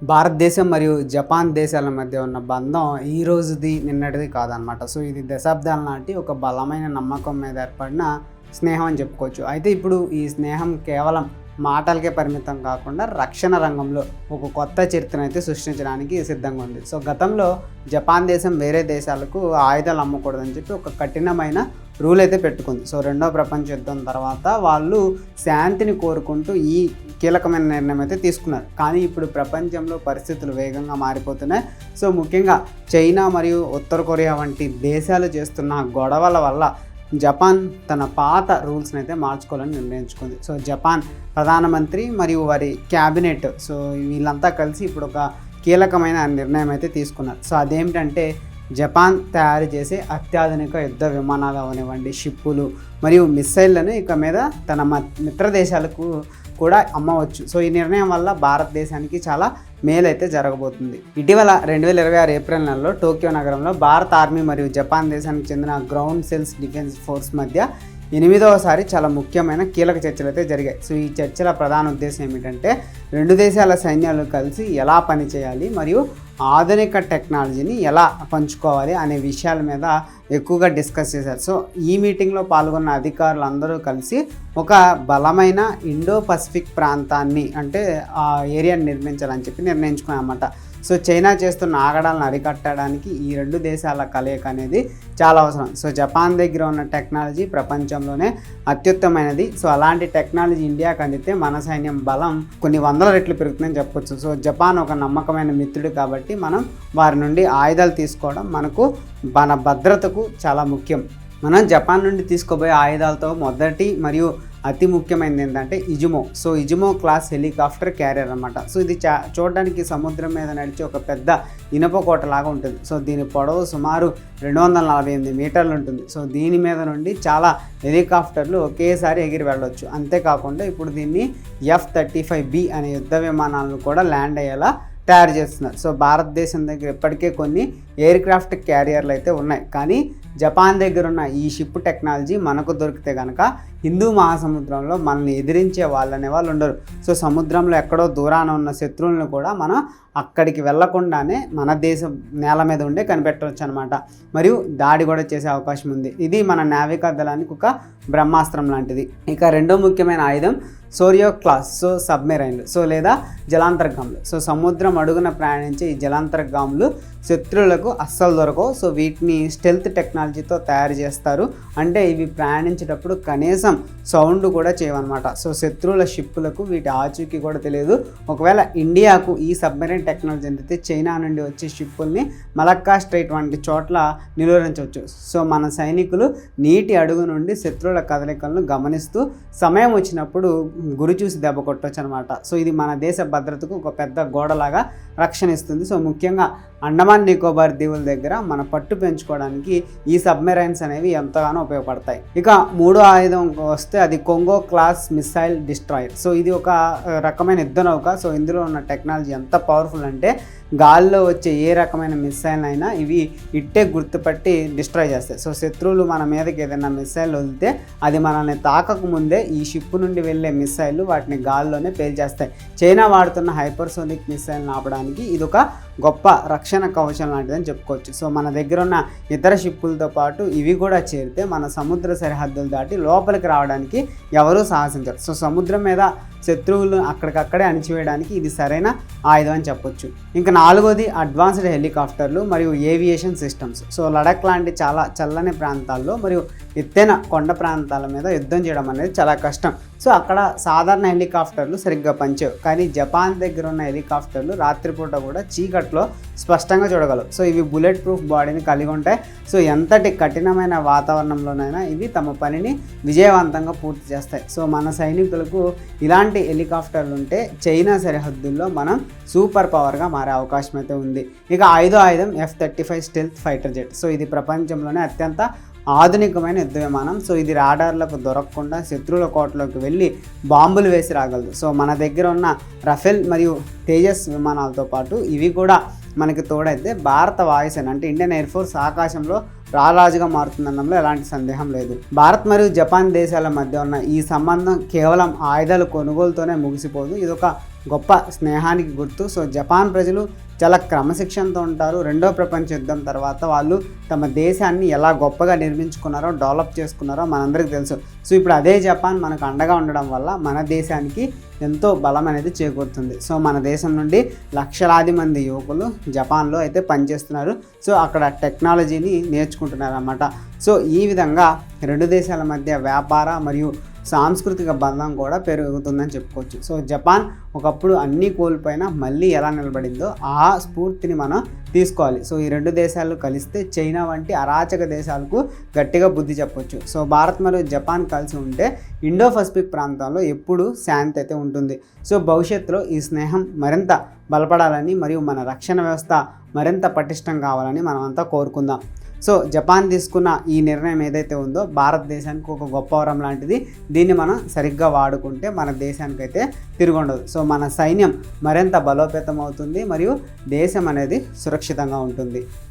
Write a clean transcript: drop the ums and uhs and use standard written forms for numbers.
భారతదేశం మరియు జపాన్ దేశాల మధ్య ఉన్న బంధం ఈ రోజుది నిన్నటిది కాదనమాట. సో ఇది దశాబ్దాల నాటి ఒక బలమైన నమ్మకం మీద ఏర్పడిన స్నేహం అని చెప్పుకోవచ్చు. అయితే ఇప్పుడు ఈ స్నేహం కేవలం మాటలకే పరిమితం కాకుండా రక్షణ రంగంలో ఒక కొత్త చరిత్రను అయితే సృష్టించడానికి సిద్ధంగా ఉంది. సో గతంలో జపాన్ దేశం వేరే దేశాలకు ఆయుధాలు అమ్మకూడదని చెప్పి ఒక కఠినమైన రూల్ అయితే పెట్టుకుంది. సో రెండవ ప్రపంచ యుద్ధం తర్వాత వాళ్ళు శాంతిని కోరుకుంటూ ఈ కీలకమైన నిర్ణయం అయితే తీసుకున్నారు. కానీ ఇప్పుడు ప్రపంచంలో పరిస్థితులు వేగంగా మారిపోతున్నాయి. సో ముఖ్యంగా చైనా మరియు ఉత్తర కొరియా వంటి దేశాలు చేస్తున్న గొడవల వల్ల జపాన్ తన పాత రూల్స్ని అయితే మార్చుకోవాలని నిర్ణయించుకుంది. సో జపాన్ ప్రధానమంత్రి మరియు వారి క్యాబినెట్ వీళ్ళంతా కలిసి ఇప్పుడు ఒక కీలకమైన నిర్ణయం అయితే తీసుకున్నారు. సో అదేమిటంటే జపాన్ తయారు చేసే అత్యాధునిక యుద్ధ విమానాలు అవనివ్వండి, షిప్పులు మరియు మిస్సైళ్లను ఇక మీద తన మిత్ర దేశాలకు కూడా అమ్మవచ్చు. సో ఈ నిర్ణయం వల్ల భారతదేశానికి చాలా మేలైతే జరగబోతుంది. ఇటీవల 2026 ఏప్రిల్ నెలలో టోక్యో నగరంలో భారత ఆర్మీ మరియు జపాన్ దేశానికి చెందిన గ్రౌండ్ సెల్స్ డిఫెన్స్ ఫోర్స్ మధ్య 8వసారి చాలా ముఖ్యమైన కీలక చర్చలు అయితే జరిగాయి. సో ఈ చర్చల ప్రధాన ఉద్దేశం ఏమిటంటే రెండు దేశాల సైన్యాలు కలిసి ఎలా పనిచేయాలి మరియు ఆధునిక టెక్నాలజీని ఎలా పంచుకోవాలి అనే విషయాల మీద ఎక్కువగా డిస్కస్ చేశారు. సో ఈ మీటింగ్లో పాల్గొన్న అధికారులు అందరూ కలిసి ఒక బలమైన ఇండో పసిఫిక్ ప్రాంతాన్ని అంటే ఆ ఏరియాని నిర్మించాలని చెప్పి నిర్ణయించుకున్నారన్నమాట. సో చైనా చేస్తున్న ఆగడాలను అరికట్టడానికి ఈ రెండు దేశాల కలయిక అనేది చాలా అవసరం. సో జపాన్ దగ్గర ఉన్న టెక్నాలజీ ప్రపంచంలోనే అత్యుత్తమైనది. సో అలాంటి టెక్నాలజీ ఇండియాకి అందితే మన సైన్యం బలం కొన్ని వందల రెట్లు పెరుగుతుందని చెప్పొచ్చు. సో జపాన్ ఒక నమ్మకమైన మిత్రుడు కాబట్టి మనం వారి నుండి ఆయుధాలు తీసుకోవడం మన భద్రతకు చాలా ముఖ్యం. మనం జపాన్ నుండి తీసుకోబోయే ఆయుధాలతో మొదటి మరియు అతి ముఖ్యమైనది ఏంటంటే Izumo. So Izumo class helicopter carrier అనమాట. సో ఇది చూడడానికి సముద్రం మీద నడిచే ఒక పెద్ద ఇనుప కోట లాగా ఉంటుంది. సో దీని పొడవు సుమారు 248 మీటర్లు ఉంటుంది. సో దీని మీద నుండి చాలా హెలికాప్టర్లు ఒకేసారి ఎగిరి వెళ్ళవచ్చు. అంతేకాకుండా ఇప్పుడు దీన్ని F-35B అనే యుద్ధ విమానాలను కూడా ల్యాండ్ అయ్యేలా తయారు చేస్తున్నారు. సో భారతదేశం దగ్గర ఇప్పటికే కొన్ని ఎయిర్ క్రాఫ్ట్ క్యారియర్లు అయితే ఉన్నాయి. కానీ జపాన్ దగ్గర ఉన్న ఈ షిప్ టెక్నాలజీ మనకు దొరికితే కనుక హిందూ మహాసముద్రంలో మనల్ని ఎదిరించే వాళ్ళనే వాళ్ళు ఉండరు. సో సముద్రంలో ఎక్కడో దూరాన ఉన్న శత్రువులను కూడా మనం అక్కడికి వెళ్లకుండానే మన దేశం నేల మీద ఉండే కనిపెట్టవచ్చు అనమాట. మరియు దాడి కూడా చేసే అవకాశం ఉంది. ఇది మన నావికా దళానికి ఒక బ్రహ్మాస్త్రం లాంటిది. ఇక రెండో ముఖ్యమైన ఆయుధం సోరియో క్లాస్. సో సబ్మెరైన్లు లేదా జలాంతర్గాములు. సో సముద్రం అడుగున ప్రయాణించే ఈ జలాంతర్గాములు శత్రువులకు అస్సలు దొరకవు. సో వీటిని స్టెల్త్ టెక్నాలజీతో తయారు చేస్తారు. అంటే ఇవి ప్రయాణించేటప్పుడు కనీసం సౌండ్ కూడా చేయవన్నమాట. సో శత్రువుల షిప్పులకు వీటి ఆచూకీ కూడా తెలియదు. ఒకవేళ ఇండియాకు ఈ సబ్మెరైన్ టెక్నాలజీ అందితే చైనా నుండి వచ్చే షిప్పుల్ని మలక్కా స్ట్రైట్ వంటి చోట్ల నిలువరించవచ్చు. సో మన సైనికులు నీటి అడుగు నుండి శత్రువుల కదలికలను గమనిస్తూ సమయం వచ్చినప్పుడు గురి చూసి దెబ్బ కొట్టవచ్చు అనమాట. సో ఇది మన దేశ భద్రతకు ఒక పెద్ద గోడలాగా రక్షణ ఇస్తుంది. సో ముఖ్యంగా అండమాన్ నికోబార్ దీవుల దగ్గర మన పట్టు పెంచుకోవడానికి ఈ సబ్మెరైన్స్ అనేవి ఎంతగానో ఉపయోగపడతాయి. ఇక మూడో ఆయుధం వస్తే అది కొంగో క్లాస్ మిసైల్ డిస్ట్రాయర్. సో ఇది ఒక రకమైన యుద్ధ నౌక. సో ఇందులో ఉన్న టెక్నాలజీ ఎంత పవర్ఫుల్ అంటే గాల్లో వచ్చే ఏ రకమైన మిసైల్ అయినా ఇవి ఇట్టే గుర్తుపట్టి డిస్ట్రాయ్ చేస్తాయి. సో శత్రువులు మన మీదకి ఏదైనా మిసైల్ వదిలితే అది మనల్ని తాకక ముందే ఈ షిప్ నుండి వెళ్ళే మిసైళ్ళు వాటిని గాల్లోనే పేల్చేస్తాయి. చైనా వాడుతున్న హైపర్సోనిక్ మిసైల్ని ఆపడానికి ఇది ఒక గొప్ప రక్షణ కవచం లాంటిదని చెప్పుకోవచ్చు. సో మన దగ్గర ఉన్న ఇతర షిప్పులతో పాటు ఇవి కూడా చేరితే మన సముద్ర సరిహద్దులు దాటి లోపలికి రావడానికి ఎవరూ సాహసించరు. సో సముద్రం మీద శత్రువులు అక్కడికక్కడే అణిచివేయడానికి ఇది సరైన ఆయుధం అని చెప్పొచ్చు. ఇంకా నాలుగోది అడ్వాన్స్డ్ హెలికాప్టర్లు మరియు ఏవియేషన్ సిస్టమ్స్. సో లడక్ లాంటి చాలా చల్లని ప్రాంతాల్లో మరియు ఎత్తైన కొండ ప్రాంతాల మీద యుద్ధం చేయడం అనేది చాలా కష్టం. సో అక్కడ సాధారణ హెలికాప్టర్లు సరిగ్గా పనిచేయవు. కానీ జపాన్ దగ్గర ఉన్న హెలికాప్టర్లు రాత్రిపూట కూడా చీకట్లో స్పష్టంగా చూడగలవు. సో ఇవి బుల్లెట్ ప్రూఫ్ బాడీని కలిగి ఉంటాయి. సో ఎంతటి కఠినమైన వాతావరణంలోనైనా ఇవి తమ పనిని విజయవంతంగా పూర్తి చేస్తాయి. సో మన సైనికులకు ఇలాంటి హెలికాప్టర్లు ఉంటే చైనా సరిహద్దుల్లో మనం సూపర్ పవర్గా మారే అవకాశం అయితే ఉంది. ఇక ఐదో ఆయుధం F-35 stealth fighter jet. So ఇది ప్రపంచంలోనే అత్యంత ఆధునికమైన యుద్ధ విమానం. సో ఇది రాడార్లకు దొరకకుండా శత్రువుల కోటలోకి వెళ్ళి బాంబులు వేసి రాగలదు. సో మన దగ్గర ఉన్న రఫేల్ మరియు తేజస్ విమానాలతో పాటు ఇవి కూడా మనకి తోడైతే భారత వాయుసేన అంటే ఇండియన్ ఎయిర్ ఫోర్స్ ఆకాశంలో రారాజుగా మారుతుందనడంలో ఎలాంటి సందేహం లేదు. భారత్ మరియు జపాన్ దేశాల మధ్య ఉన్న ఈ సంబంధం కేవలం ఆయుధాల కొనుగోలుతోనే ముగిసిపోదు. ఇది ఒక గొప్ప స్నేహానికి గుర్తు. సో జపాన్ ప్రజలు చాలా క్రమశిక్షణతో ఉంటారు. రెండో ప్రపంచ యుద్ధం తర్వాత వాళ్ళు తమ దేశాన్ని ఎలా గొప్పగా నిర్మించుకున్నారో, డెవలప్ చేసుకున్నారో మనందరికీ తెలుసు. సో ఇప్పుడు అదే జపాన్ మనకు అండగా ఉండడం వల్ల మన దేశానికి ఎంతో బలం అనేది చేకూరుతుంది. సో మన దేశం నుండి లక్షలాది మంది యువకులు జపాన్లో అయితే పనిచేస్తున్నారు. సో అక్కడ టెక్నాలజీని నేర్చుకుంటున్నారు అన్నమాట. సో ఈ విధంగా రెండు దేశాల మధ్య వ్యాపార మరియు సాంస్కృతిక బంధం కూడా పెరుగుతుందని చెప్పుకోవచ్చు. సో జపాన్ ఒకప్పుడు అన్నీ కోల్పోయినా మళ్ళీ ఎలా నిలబడిందో ఆ స్ఫూర్తిని మనం తీసుకోవాలి. సో ఈ రెండు దేశాలు కలిస్తే చైనా వంటి అరాచక దేశాలకు గట్టిగా బుద్ధి చెప్పొచ్చు. సో భారత్ మరియు జపాన్ కలిసి ఉంటే ఇండో పసిఫిక్ ప్రాంతంలో ఎప్పుడూ శాంతి అయితే ఉంటుంది. సో భవిష్యత్తులో ఈ స్నేహం మరింత బలపడాలని మరియు మన రక్షణ వ్యవస్థ మరింత పటిష్టం కావాలని మనమంతా కోరుకుందాం. సో జపాన్ తీసుకున్న ఈ నిర్ణయం ఏదైతే ఉందో భారతదేశానికి ఒక గొప్ప వరం లాంటిది. దీన్ని మనం సరిగ్గా వాడుకుంటే మన దేశానికైతే తిరుగుండదు. సో మన సైన్యం మరింత బలోపేతం అవుతుంది మరియు దేశం అనేది సురక్షితంగా ఉంటుంది.